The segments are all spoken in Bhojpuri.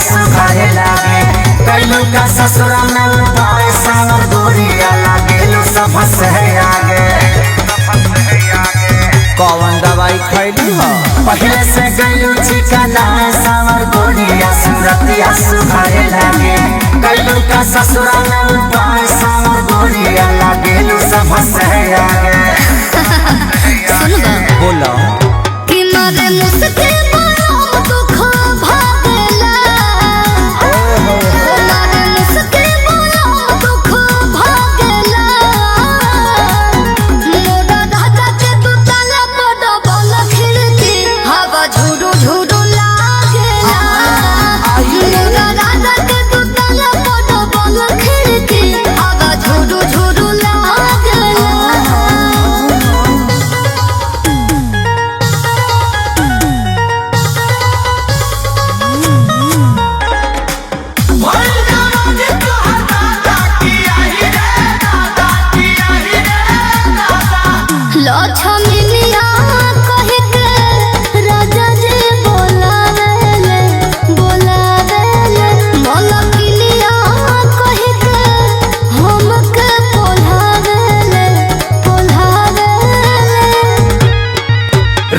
सुखाए लागे कैलू का ससुरा में उपाय सावर गोरिया लागे सब से आगे। कौन दवाई खैली हो पहले से गैलू चिकना सावर गोरिया सूरतिया सुखाए लागे कैलू का ससुरा में उपाय सावर गोरिया लागे सब से आगे। बोलो कि मारे मुझके बड़ा दुख भागेला मारे मुझके बड़ा दुख भागेला मोरा दादा के दुताला बड़ा बल खिड़की हवा झुरु झुरु लागेला मोरा दादा के दुताला बड़ा बल खिड़की हवा झुरु झुरु लागेला। लक्ष्मीनिया कह के राजा जी बोलावेले मलकिनिया कह के हमके बोलावेले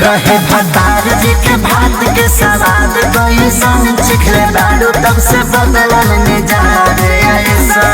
रहे भतार जी के भात के सवाद कोई सन चिखले बाड़ू तब से बदलन में जा रे ऐसा।